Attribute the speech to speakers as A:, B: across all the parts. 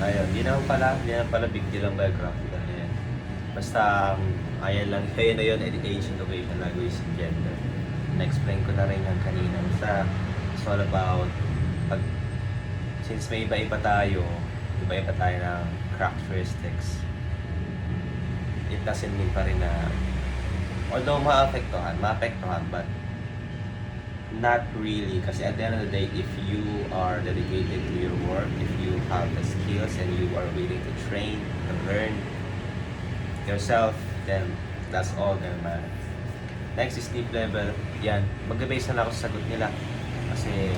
A: Ayun, hindi naman pala big deal ang biographical na yan. Basta, ayan lang, kaya na yun, age, education, language, and gender. Na-explain ko na rin yan kanina. Basta, it's all about, pag, since may iba-iba tayo ng characteristics, it doesn't mean pa rin na, although maapektuhan, but not really, kasi at the end of the day, if you are dedicated to your work, if you have the skills and you are willing to train and learn yourself, then that's all that matters. Next is sleep level. Yan, mag-base na lang ako sa sagot nila. Kasi,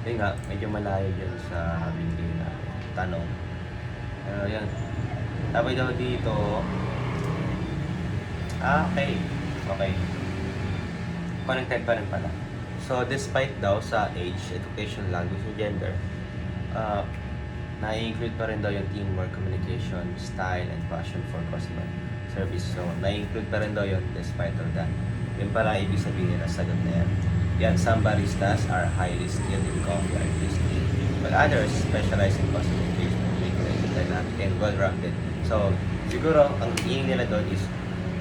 A: yun nga, medyo malayo dyan sa binigay na tanong. Yan. Tapos daw dito, okay. Connected pa rin pala. So, despite daw sa age, education, language, and gender, na-include pa rin daw yung teamwork, communication, style, and passion for customer service. So, na-include pa rin daw yun despite of that. Yun pala ibig sabihin na sagot na yan. Yan, some baristas are highly skilled in coffee artistry, while others specialize in customer engagement, making it dynamic and well-rounded. So, siguro, ang tingin nila doon is,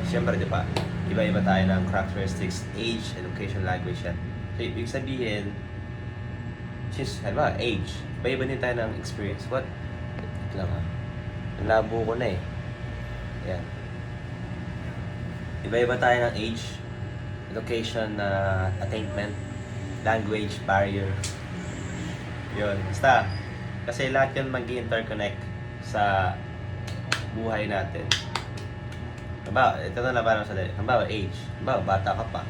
A: siyempre, di ba, iba-iba tayo ng characteristics, age, education, language yan. So, ibig sabihin, since, halimbawa, age, iba-iba din tayo ng experience. What? Ito lang ha. Nalabo ko na eh. Yan. Iba-iba tayo ng age, education, attainment, language, barrier. Yun. Basta, kasi lahat yun mag-interconnect sa buhay natin. Halimbawa, ito na parang sa dali. Halimbawa, age. Halimbawa, bata ka pa.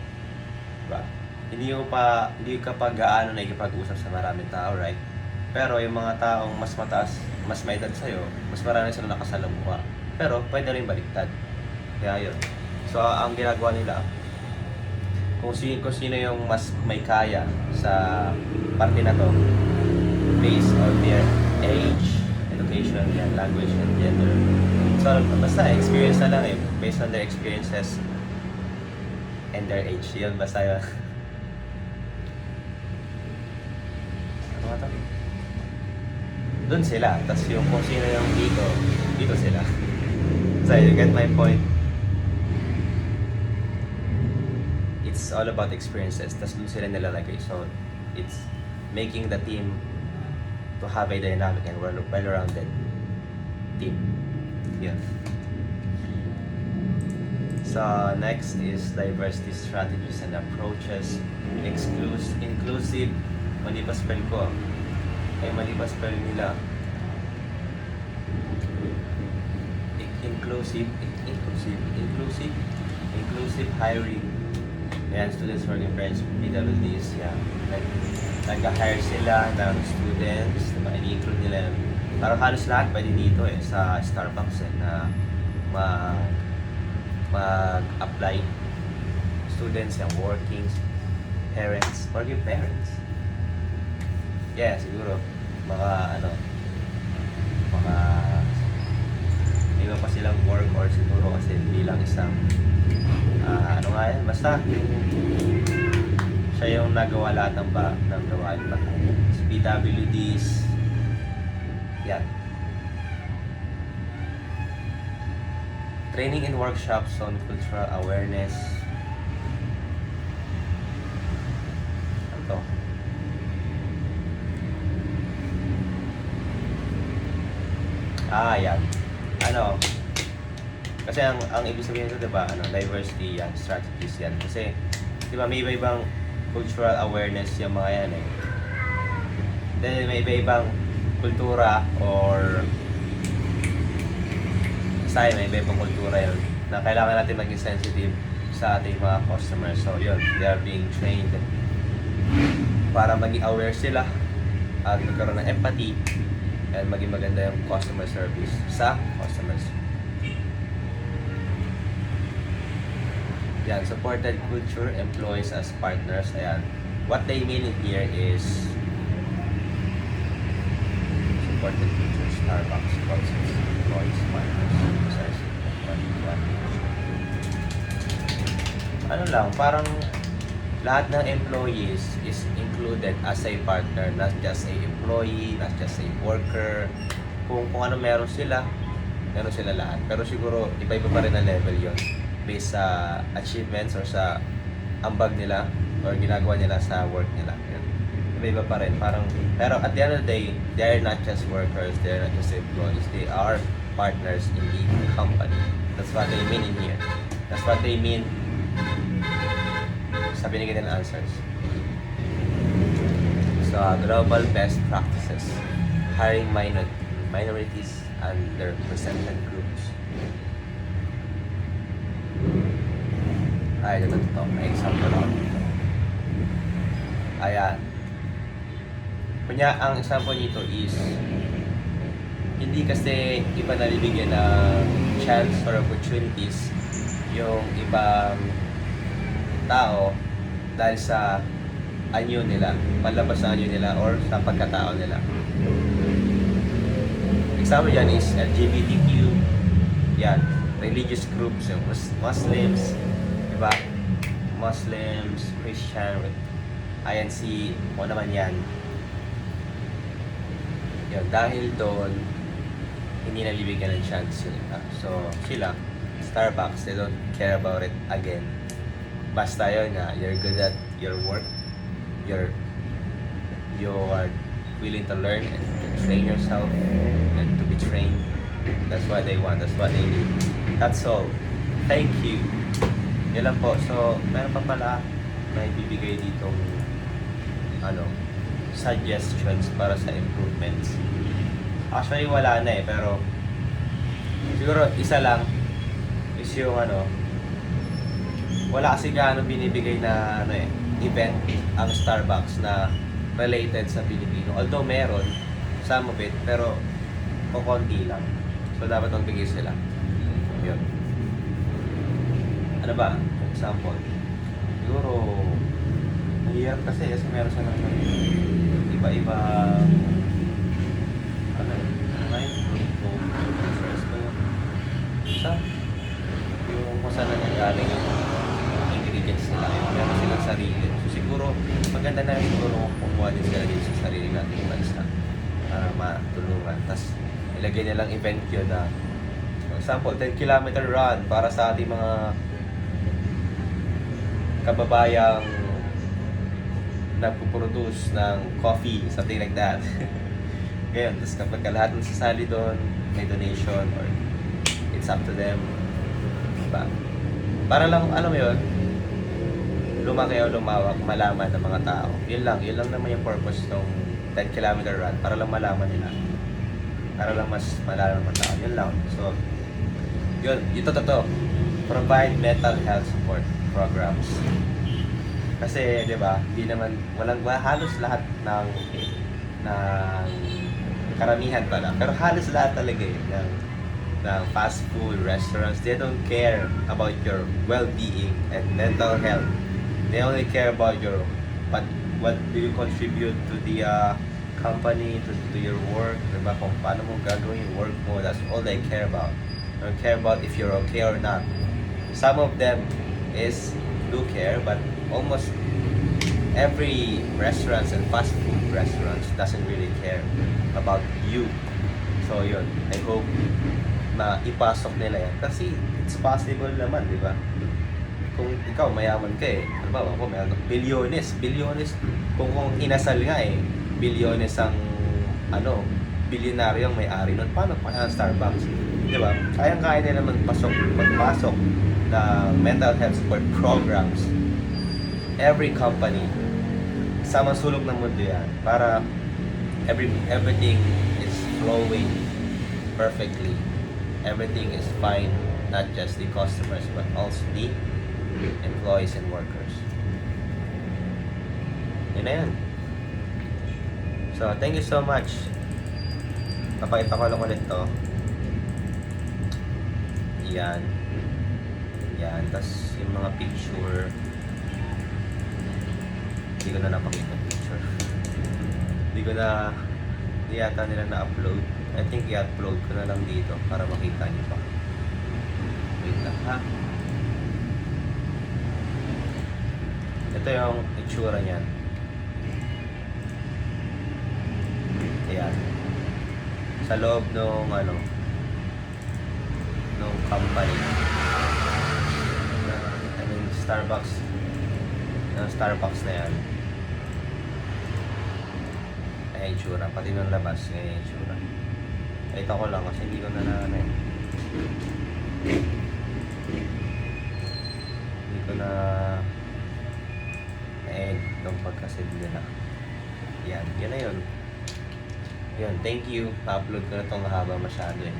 A: Diba? Hindi ka pa gaano nakikipag-usap sa maraming tao, right? Pero yung mga taong mas mataas, mas may edad sa'yo, mas marami sila nakasalamuha. Pero, pwede rin baliktad. Kaya yun. So, ang ginagawa nila, kung sino yung mas may kaya sa parte na to, based on their age, education, yan, language, and gender. So, basta experience na lang eh. Based on their experiences and their age. Yun, basta yun. Ano nga to? Doon sila. Tapos yung kung sino yung dito sila. So, you get my point? It's all about experiences. Tapos doon sila nilalagay. So, it's making the team to have a dynamic and well-rounded team. Yun. So, next is diversity strategies and approaches. Inclusive. Mali pa spell ko. Ay, mali pa spell nila. Inclusive hiring. Yan, students working friends, PWDs, yan. Nag-hire sila ng students, diba? I-include nila. Parang halos lahat pwede dito eh, sa Starbucks eh, na mag-apply. Students and working parents. Yeah, siguro. Mga iba pa silang work or siguro kasi bilang isang basta siya yung nagawa lahat ng gawain ba. PWDs. Yan. Training and workshops on cultural awareness. Ano to? Yan. Kasi ang ibig sabihin nito, diba, diversity yan, strategies yan. Kasi, diba, may iba-ibang cultural awareness yung mga yan eh. Then, may iba-ibang kultura or may iba-ibang kultura yun na kailangan natin maging sensitive sa ating mga customers. So, yun, they are being trained para maging aware sila at magkaroon ng empathy and maging maganda yung customer service sa customers. Yan, supported culture, employees as partners. Ayan. What they mean here is supported culture, Starbucks, sponsors, employees, partners, users, ano lang, parang lahat ng employees is included as a partner, not just a employee, not just a worker. Kung ano meron sila lahat. Pero siguro, iba-iba pa rin ang level yon based sa achievements or sa ambag nila or ginagawa nila sa work nila. Yun. Iba-iba pa rin. Pero at the end of the day, they are not just workers, they are not just employees, they are partners in the company. That's what they mean in here. That's what they mean sa binigyan ng answers. So, global best practices. Hiring minorities and their represented groups. Ay, ito. May example ako dito. Ayan. Kunya, ang example nito is hindi kasi iba nalibigyan ng chance or opportunities yung ibang tao dahil sa anyo nila, palabas sa anyo nila or sa pagkatao nila. Example yan is LGBTQ, yan, religious groups, yung Muslims, diba? Muslims, Christian, INC, o naman yan. Yun, dahil doon, hindi nalibigyan ng chance yun. So, sila, Starbucks, they don't care about it again. Basta yun nga, you're good at your work, you are willing to learn and to train yourself and to be trained. That's what they want, that's what they need. That's all. Thank you. Yan lang po. So, meron pa pala may bibigay ditong suggestions para sa improvements. Actually, wala na pero siguro isa lang is yung wala kasi gaano binibigay na event ang Starbucks na related sa Pilipino. Although meron some of it, pero konti lang. So dapat magbigay sila. Yun. Ano ba? Example. Siguro mahirap kasi meron siya ng iba-ibang isa yung kung saan nangyagaling yung ingredients nila, meron silang sarili. So siguro maganda na siguro kumuha din sila dito sa sarili natin bansa para matulungan. Tapos ilagay nilang event yun na for example 10-kilometer run para sa ating mga kababayang nagpo-produce ng coffee, something like that. Ngayon, tapos kapag lahat ng sasali doon, may donation or it's up to them. Diba? Para lang, alam mo yun, lumaki o lumawak, malaman ng mga tao. Yun lang naman yung purpose ng 10-kilometer run, para lang malaman nila. Para lang mas malaman ng tao. Yun lang. So, yun, ito to. Provide mental health support programs. Kasi, di ba, hindi naman, halos lahat ng karamihan pala. Pero halos lahat talaga ng fast food restaurants, they don't care about your well-being and mental health. They only care about what do you contribute to the company, to your work, diba? Kung paano mo gagawin yung work mo, that's all they care about. They don't care about if you're okay or not. Some of them do care, but almost every restaurants and fast food restaurants doesn't really care about you. So yun, I hope na ipasok nila yan. Kasi it's possible naman, di ba? Kung ikaw mayaman ka ano ba, ako meron bilyones, kung inasal nga bilyones ang bilyonaryo ang may-ari nun, paano pa ang Starbucks? Di ba? Kayang-kaya nila magpasok ng mental health support programs. Every company, sa masulog ng mundo yan, para everything is flowing perfectly. Everything is fine, not just the customers, but also the employees and workers. Yun na yan. So, thank you so much. Papakita ko lang ulit to. Yan. Tapos yung mga picture, hindi ko na napakita picture. Hindi yata nila na-upload. I think i-upload ko na lang dito para makita niyo pa. Wait lang ha. Ito yung itsura niyan. Ayan. Sa loob nung nung company. I mean, Starbucks. Yung Starbucks na yan. Ayan yung itsura. Pati nung labas, ganyan yung itsura. Ito ko lang kasi hindi ko na hindi ko na na-end nung pagka-save nila. Yan. Yan na yun. Yun. Thank you. Pa-upload ko na itong haba masyado eh.